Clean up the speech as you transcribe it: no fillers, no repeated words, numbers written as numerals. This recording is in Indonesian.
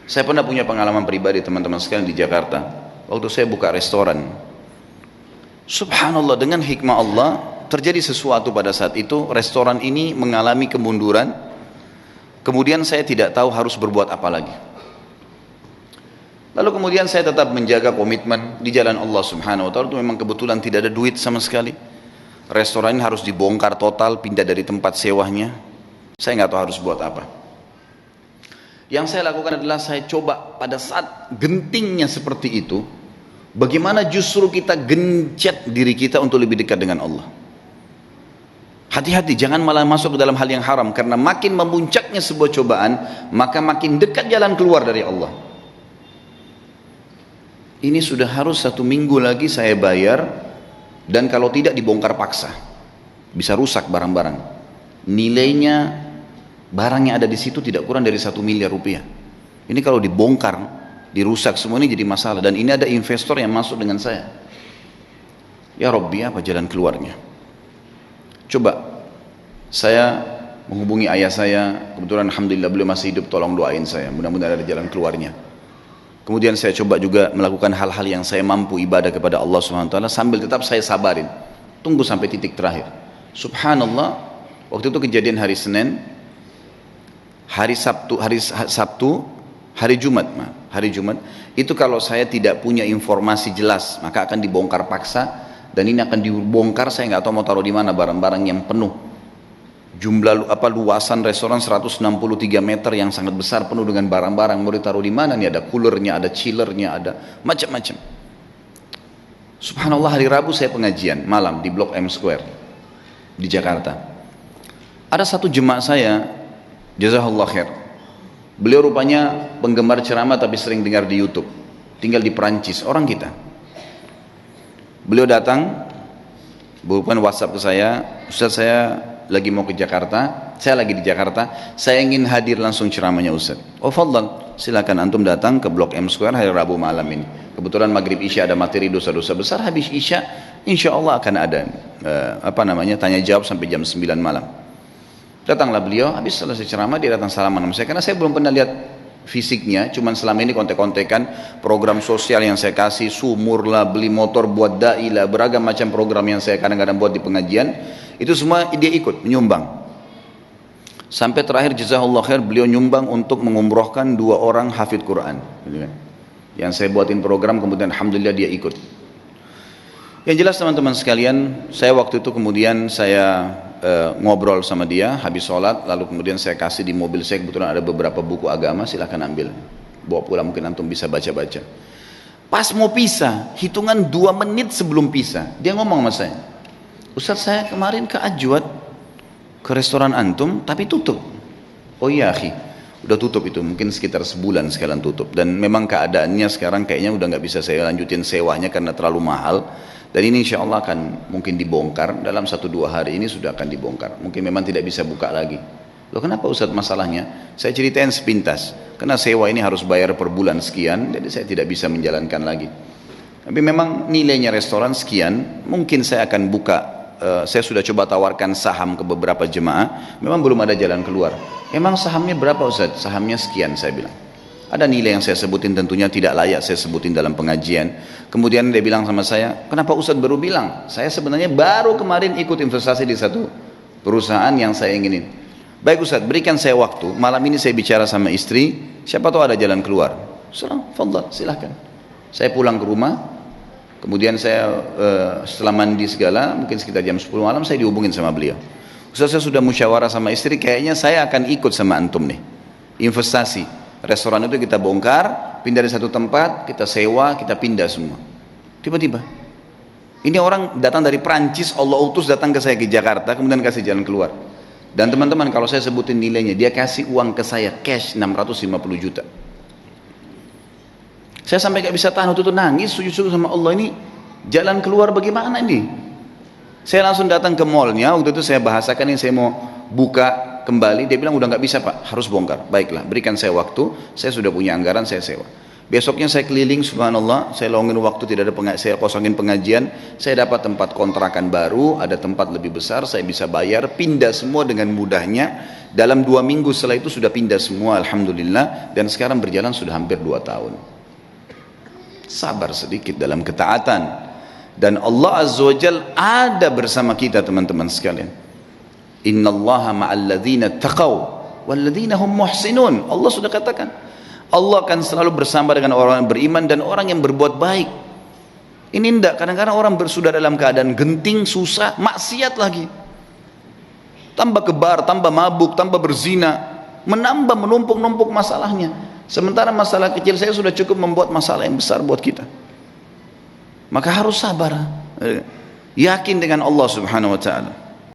Saya pernah punya pengalaman pribadi teman-teman sekalian di Jakarta. Waktu saya buka restoran, subhanallah, dengan hikmah Allah terjadi sesuatu pada saat itu. Restoran ini mengalami kemunduran. Kemudian saya tidak tahu harus berbuat apa lagi. Lalu kemudian saya tetap menjaga komitmen di jalan Allah subhanahu wa ta'ala. Itu memang kebetulan tidak ada duit sama sekali. Restoran ini harus dibongkar total, pindah dari tempat sewanya. Saya nggak tahu harus buat apa. Yang saya lakukan adalah saya coba pada saat gentingnya seperti itu, bagaimana justru kita gencet diri kita untuk lebih dekat dengan Allah. Hati-hati, jangan malah masuk ke dalam hal yang haram, karena makin memuncaknya sebuah cobaan, maka makin dekat jalan keluar dari Allah. Ini sudah harus 1 minggu lagi saya bayar, dan kalau tidak dibongkar paksa, bisa rusak barang-barang. Nilainya, barang yang ada di situ tidak kurang dari 1 miliar rupiah. Ini kalau dibongkar, dirusak semua, ini jadi masalah. Dan ini ada investor yang masuk dengan saya. Ya Rabbi, apa jalan keluarnya? Coba saya menghubungi ayah saya, kebetulan alhamdulillah beliau masih hidup, tolong doain saya, mudah-mudahan ada jalan keluarnya. Kemudian saya coba juga melakukan hal-hal yang saya mampu, ibadah kepada Allah Subhanahu wa taala, sambil tetap saya sabarin. Tunggu sampai titik terakhir. Subhanallah, waktu itu kejadian hari Senin, hari Jumat, itu kalau saya tidak punya informasi jelas, maka akan dibongkar paksa. Dan ini akan dibongkar, saya nggak tahu mau taruh di mana barang-barang yang penuh. Luasan restoran 163 meter yang sangat besar, penuh dengan barang-barang. Mau ditaruh di mana nih? Ada coolernya, ada chillernya, ada macam-macam. Subhanallah, hari Rabu saya pengajian malam di Blok M Square di Jakarta. Ada satu jemaah saya, jazakallah khair. Beliau rupanya penggemar ceramah tapi sering dengar di YouTube. Tinggal di Perancis, orang kita. Beliau datang, bukan WhatsApp ke saya, Ustaz saya lagi mau ke Jakarta, saya lagi di Jakarta, saya ingin hadir langsung ceramahnya Ustaz. Oh fadlan, silakan antum datang ke Blok M Square hari Rabu malam ini. Kebetulan maghrib isya ada materi dosa-dosa besar, habis isya insya Allah akan ada tanya jawab sampai jam 9 malam. Datanglah beliau, habis selesai ceramah dia datang salaman sama saya, karena saya belum pernah lihat fisiknya, cuman selama ini kontek-kontekan program sosial yang saya kasih, sumur lah, beli motor buat dai lah, beragam macam program yang saya kadang-kadang buat di pengajian, itu semua dia ikut menyumbang. Sampai terakhir jazakallah khair, beliau nyumbang untuk mengumrohkan 2 orang hafid Quran, yang saya buatin program, kemudian alhamdulillah dia ikut. Yang jelas teman-teman sekalian, saya waktu itu kemudian saya ngobrol sama dia habis sholat, lalu kemudian saya kasih di mobil saya, kebetulan ada beberapa buku agama, silahkan ambil, bawa pulang, mungkin antum bisa baca-baca. Pas mau pisah, hitungan 2 menit sebelum pisah, dia ngomong sama saya, Ustaz saya kemarin ke Ajwad, ke restoran antum, tapi tutup. Oh iya akhi, udah tutup itu, mungkin sekitar sebulan sekarang tutup, dan memang keadaannya sekarang kayaknya udah nggak bisa saya lanjutin sewanya karena terlalu mahal. Dan ini insya Allah akan mungkin dibongkar, dalam 1-2 hari ini sudah akan dibongkar. Mungkin memang tidak bisa buka lagi. Loh kenapa Ustaz masalahnya? Saya ceritain sepintas. Karena sewa ini harus bayar per bulan sekian, jadi saya tidak bisa menjalankan lagi. Tapi memang nilainya restoran sekian, mungkin saya akan buka, saya sudah coba tawarkan saham ke beberapa jemaah, memang belum ada jalan keluar. Emang sahamnya berapa Ustaz? Sahamnya sekian, saya bilang. Ada nilai yang saya sebutin, tentunya tidak layak saya sebutin dalam pengajian. Kemudian dia bilang sama saya, kenapa Ustaz baru bilang? Saya sebenarnya baru kemarin ikut investasi di satu perusahaan yang saya inginin. Baik Ustaz, berikan saya waktu, malam ini saya bicara sama istri, siapa tahu ada jalan keluar. Fadhal, silahkan. Saya pulang ke rumah, kemudian saya setelah mandi segala, mungkin sekitar jam 10 malam saya dihubungin sama beliau. Ustaz saya sudah musyawarah sama istri, kayaknya saya akan ikut sama antum nih, investasi. Restoran itu kita bongkar, pindah dari satu tempat, kita sewa, kita pindah semua. Tiba-tiba, ini orang datang dari Prancis, Allah utus datang ke saya ke Jakarta, kemudian kasih jalan keluar. Dan teman-teman kalau saya sebutin nilainya, dia kasih uang ke saya cash 650 juta. Saya sampai gak bisa tahan, waktu itu nangis, sujud-sujud sama Allah, ini jalan keluar bagaimana ini? Saya langsung datang ke mallnya, waktu itu saya bahasakan ini saya mau buka kembali, dia bilang udah nggak bisa Pak, harus bongkar. Baiklah, berikan saya waktu, saya sudah punya anggaran, saya sewa. Besoknya saya keliling, subhanallah, saya longin waktu, tidak ada saya kosongin pengajian, saya dapat tempat kontrakan baru, ada tempat lebih besar, saya bisa bayar, pindah semua dengan mudahnya. Dalam 2 minggu setelah itu sudah pindah semua, alhamdulillah, dan sekarang berjalan sudah hampir 2 tahun. Sabar sedikit dalam ketaatan, dan Allah Azza wa Jal ada bersama kita teman-teman sekalian. Innallaha ma'al ladzina taqaw wal ladzina hum muhsinun. Allah sudah katakan, Allah akan selalu bersama dengan orang yang beriman dan orang yang berbuat baik. Ini tidak, kadang-kadang orang sudah dalam keadaan genting, susah, maksiat lagi, tambah kebar, tambah mabuk, tambah berzina, menambah, menumpuk-numpuk masalahnya. Sementara masalah kecil saya sudah cukup membuat masalah yang besar buat kita. Maka harus sabar, yakin dengan Allah subhanahu wa ta'ala.